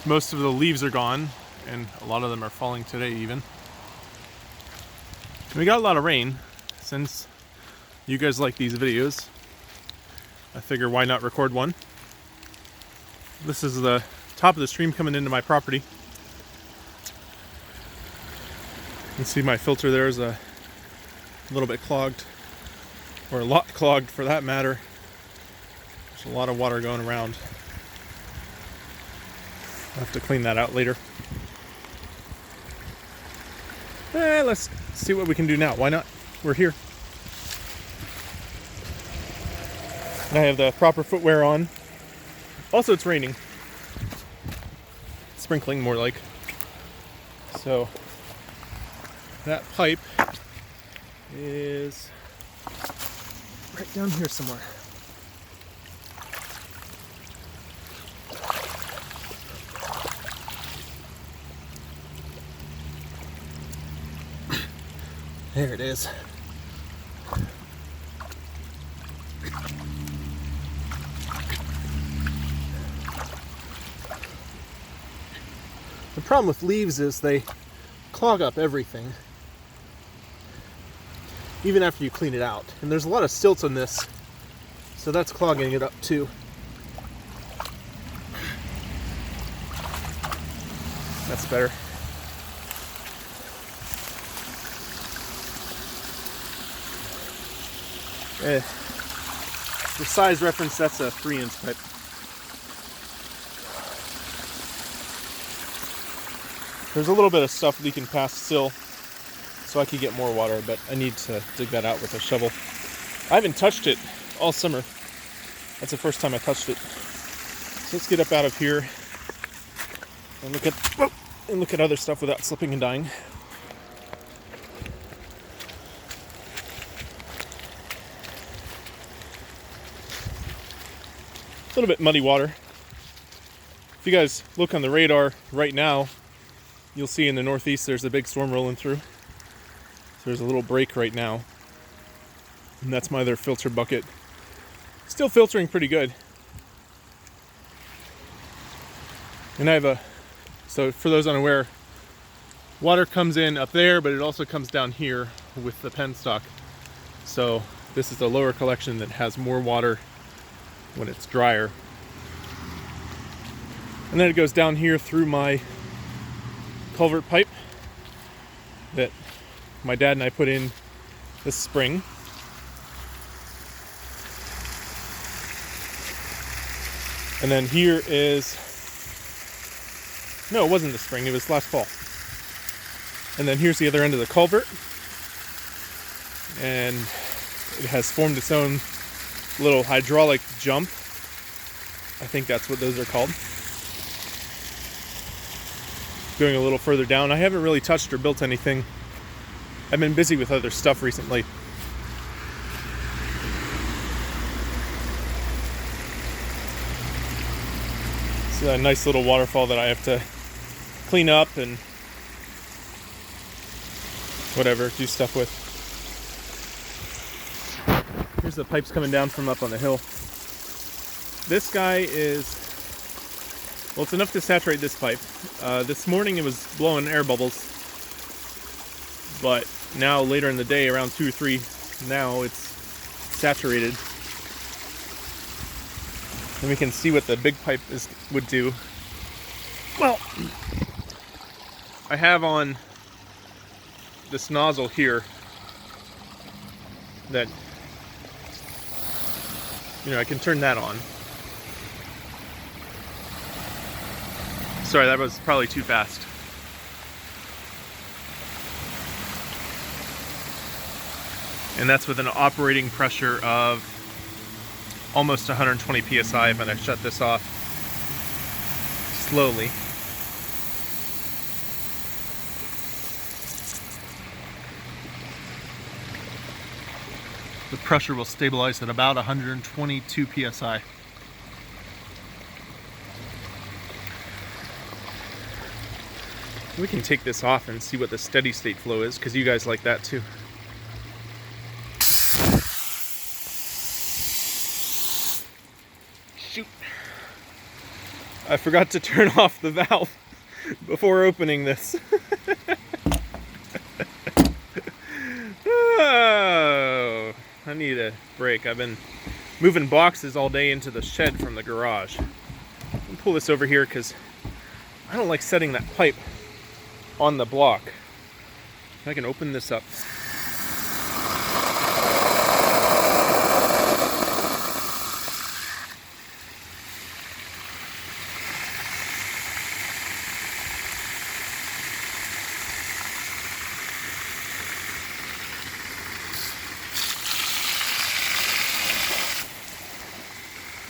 Most of the leaves are gone, and a lot of them are falling today even. And we got a lot of rain. Since you guys like these videos, I figure why not record one. This is the top of the stream coming into my property. You can see my filter there is a little bit clogged, or a lot clogged for that matter. There's a lot of water going around. I'll have to clean that out later. Let's see what we can do now. Why not? We're here. And I have the proper footwear on. Also, it's raining. Sprinkling, more like. So, that pipe is right down here somewhere. There it is. The problem with leaves is they clog up everything, even after you clean it out. And there's a lot of silt on this, so that's clogging it up too. That's better. For size reference, that's a 3-inch pipe. There's a little bit of stuff leaking past still, so I could get more water, but I need to dig that out with a shovel. I haven't touched it all summer. That's the first time I touched it. So let's get up out of here and look at other stuff without slipping and dying. A little bit muddy water. If you guys look on the radar right now, you'll see in the northeast there's a big storm rolling through. So there's a little break right now. And that's my other filter bucket. Still filtering pretty good. And I have so for those unaware, water comes in up there, but it also comes down here with the penstock. So this is a lower collection that has more water when it's drier. And then it goes down here through my culvert pipe that my dad and I put in this spring. And then here is, no, it wasn't the spring, it was last fall. And then here's the other end of the culvert. And it has formed its own little hydraulic jump. I think that's what those are called. Going a little further down. I haven't really touched or built anything. I've been busy with other stuff recently. It's a nice little waterfall that I have to clean up and whatever, do stuff with. Here's the pipes coming down from up on the hill. This guy is, well, it's enough to saturate this pipe. This morning it was blowing air bubbles, but now later in the day, around 2 or 3, now it's saturated. And we can see what the big pipe would do. Well, I have on this nozzle here that, I can turn that on. Sorry, that was probably too fast. And that's with an operating pressure of almost 120 psi, but I shut this off slowly. The pressure will stabilize at about 122 psi. We can take this off and see what the steady state flow is, because you guys like that too. Shoot. I forgot to turn off the valve before opening this. Oh, I need a break. I've been moving boxes all day into the shed from the garage. I'll pull this over here because I don't like setting that pipe on the block. If I can open this up.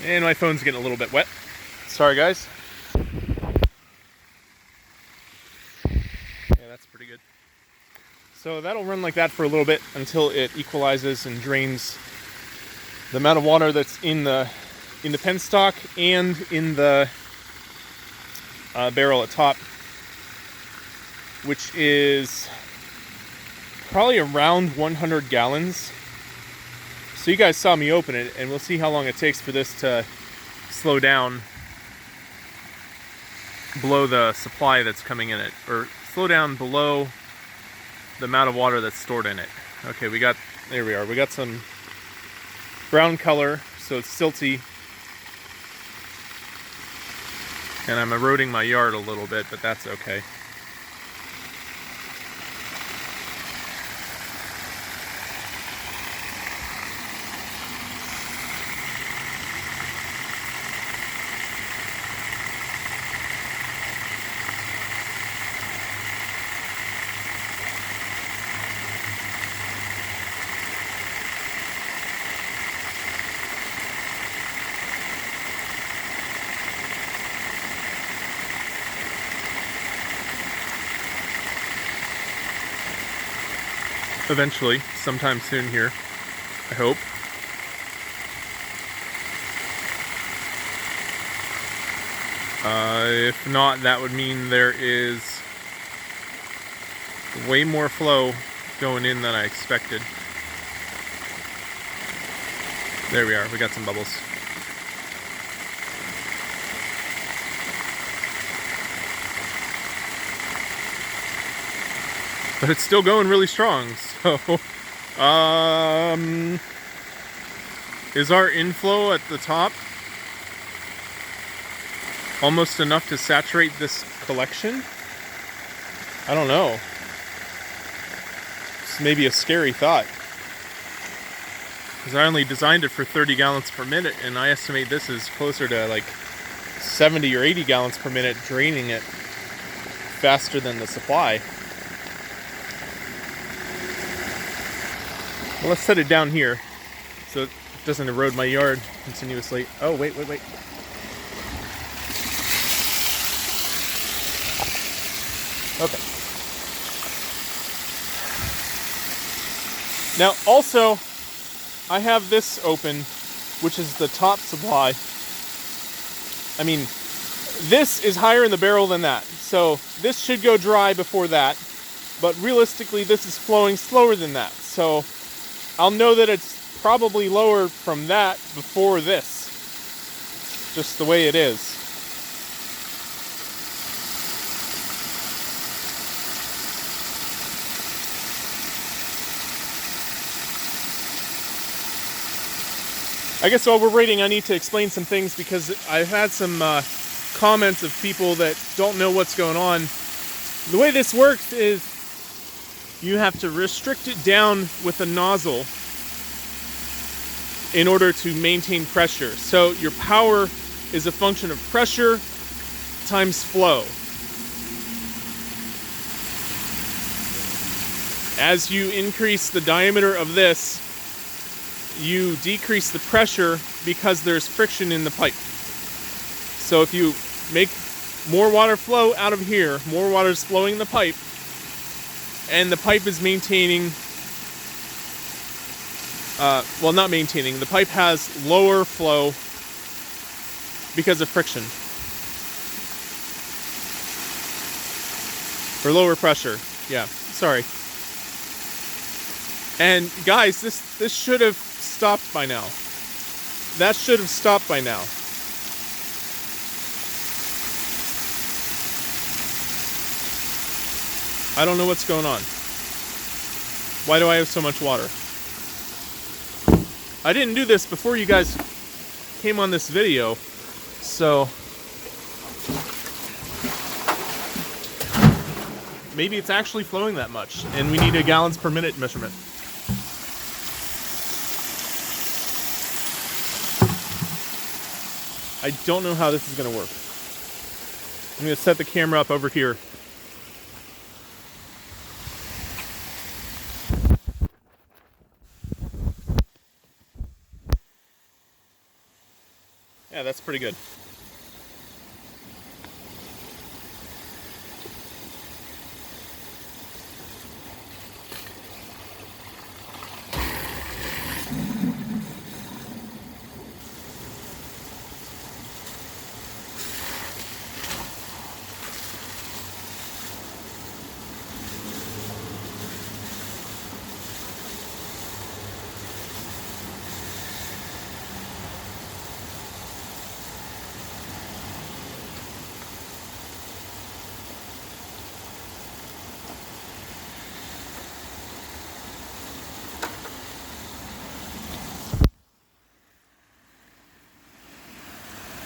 And my phone's getting a little bit wet. Sorry, guys. Yeah, that's pretty good. So that'll run like that for a little bit until it equalizes and drains the amount of water that's in the penstock and in the barrel at top, which is probably around 100 gallons. So you guys saw me open it, and we'll see how long it takes for this to slow down below the supply that's coming in it, or slow down below the amount of water that's stored in it. Okay, there we are. We got some brown color, so it's silty. And I'm eroding my yard a little bit, but that's okay. Eventually, sometime soon here, I hope. If not, that would mean there is way more flow going in than I expected. There we are, we got some bubbles. But it's still going really strong, so is our inflow at the top almost enough to saturate this collection? I don't know. It's maybe a scary thought, because I only designed it for 30 gallons per minute, and I estimate this is closer to like 70 or 80 gallons per minute, draining it faster than the supply. Well, let's set it down here so it doesn't erode my yard continuously. Oh, wait. Okay. Now, also, I have this open, which is the top supply. I mean, this is higher in the barrel than that, so this should go dry before that, but realistically, this is flowing slower than that, so I'll know that it's probably lower from that before this. Just the way it is. I guess while we're waiting, I need to explain some things, because I've had some comments of people that don't know what's going on. The way this works is you have to restrict it down with a nozzle in order to maintain pressure. So your power is a function of pressure times flow. As you increase the diameter of this, you decrease the pressure because there's friction in the pipe. So if you make more water flow out of here, more water is flowing in the pipe, and the pipe is maintaining, well, not maintaining, the pipe has lower flow because of friction. Or lower pressure, yeah, sorry. And guys, this should have stopped by now. That should have stopped by now. I don't know what's going on. Why do I have so much water? I didn't do this before you guys came on this video, so maybe it's actually flowing that much, and we need a gallons per minute measurement. I don't know how this is going to work. I'm going to set the camera up over here. Yeah, that's pretty good.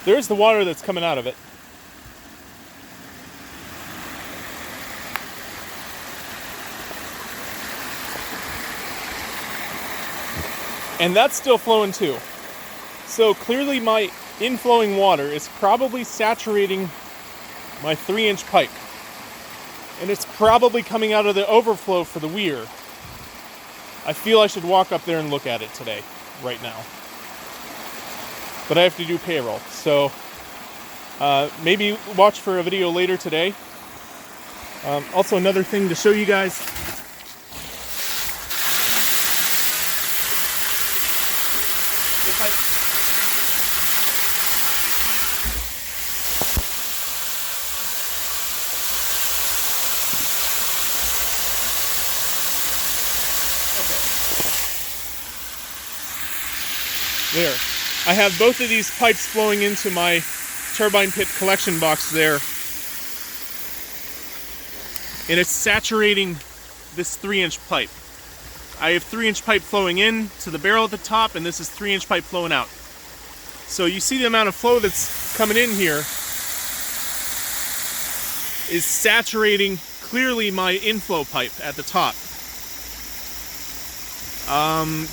There's the water that's coming out of it. And that's still flowing too. So clearly my inflowing water is probably saturating my 3-inch pipe. And it's probably coming out of the overflow for the weir. I feel I should walk up there and look at it today, right now. But I have to do payroll, so maybe watch for a video later today. Also, another thing to show you guys. If I there. I have both of these pipes flowing into my turbine pit collection box there. And it's saturating this 3-inch pipe. I have 3-inch pipe flowing in to the barrel at the top, and this is 3-inch pipe flowing out. So you see the amount of flow that's coming in here is saturating clearly my inflow pipe at the top.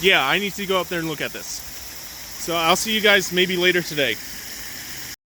Yeah, I need to go up there and look at this. So I'll see you guys maybe later today.